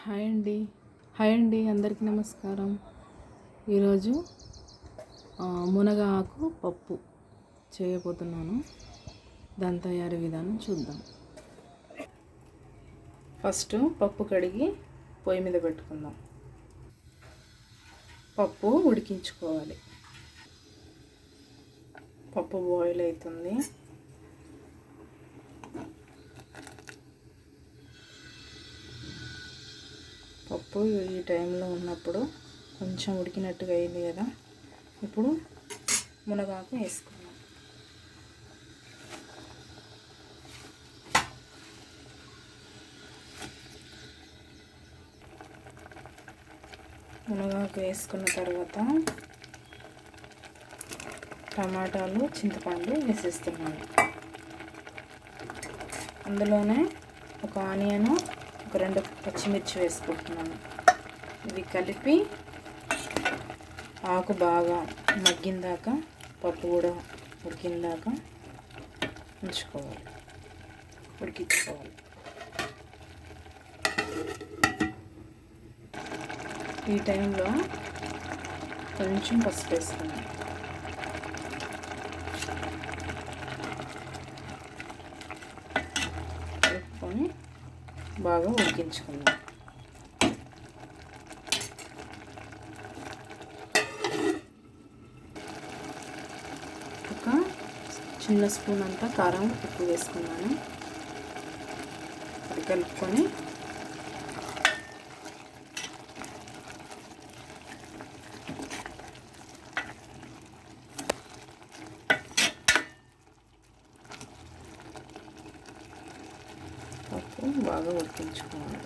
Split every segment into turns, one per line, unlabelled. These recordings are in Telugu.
హాయ్ అండి అందరికీ నమస్కారం. ఈరోజు మునగ ఆకు పప్పు చేయబోతున్నాను. దాని తయారీ విధానం చూద్దాం. ఫస్ట్ పప్పు కడిగి పొయ్యి మీద పెట్టుకుందాం. పప్పు ఉడికించుకోవాలి. పప్పు బాయిల్ అవుతుంది. పప్పు ఈ టైంలో ఉన్నప్పుడు కొంచెం ఉడికినట్టుగా అయింది కదా. ఇప్పుడు మునగాకు వేసుకున్నాం. మునగాకు వేసుకున్న తర్వాత టమాటాలు, చింతపండు వేసేస్తున్నాను. అందులోనే ఒక ఆనియను, ఒక 2 పచ్చిమిర్చి వేసుకుంటున్నాను. ఇవి కలిపి ఆకు బాగా మగ్గిందాక, పప్పు కూడా ఉడికిందాక ఉడికించుకోవాలి. ఈ టైంలో కొంచెం పసుపు వేసుకున్నాను. కలుపుకొని బాగా ఉడికించుకుందాం. ఒక చిన్న స్పూన్ అంతా కారం ఉప్పు వేసుకున్నాను. అది కలుపుకొని పప్పు బాగా ఉడికించుకోవాలి.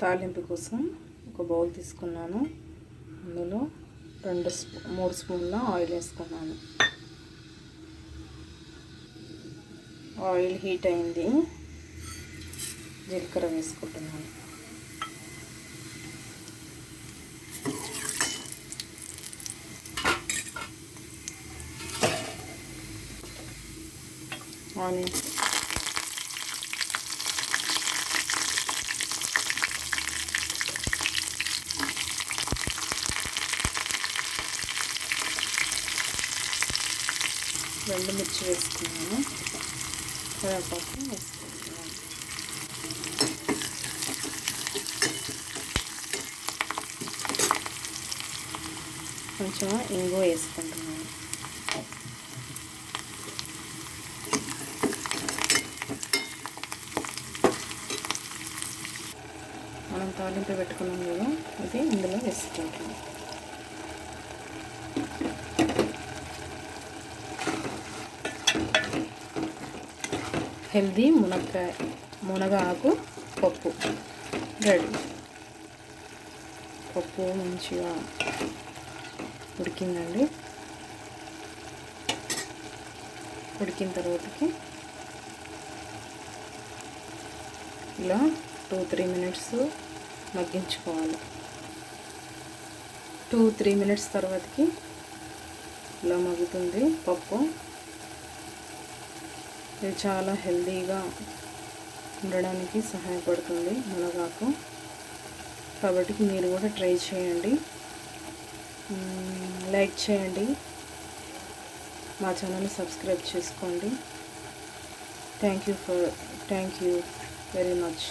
తాలింపు కోసం ఒక బౌల్ తీసుకున్నాను. అందులో 3 స్పూన్ల ఆయిల్ వేసుకున్నాను. ఆయిల్ హీట్ అయింది. జీలకర్ర వేసుకుంటున్నాను. ఆనియన్స్ మిర్చి వేసుకున్నాను. కరివేపాకు వేసుకుంటున్నాను. కొంచెం ఇంగువ వేసుకుంటున్నాను. మనం తాలింపు పెట్టుకున్నాం కదా, ఇది ఇందులో వేసుకుంటున్నాం. హెల్దీ మునగ ఆకు పప్పు రెడీ. పప్పు మంచిగా ఉడికిందండి. ఉడికిన తర్వాతకి ఇలా 2-3 మినిట్స్ మగ్గించుకోవాలి. 2-3 మినిట్స్ తర్వాతకి ఇలా మగ్గుతుంది పప్పు. ఇది చాలా హెల్తీగా ఉండడానికి సహాయపడుతుంది మునగాకు. కాబట్టి మీరు కూడా ట్రై చేయండి, లైక్ చేయండి, మా ఛానల్ని సబ్స్క్రైబ్ చేసుకోండి. Thank you very much.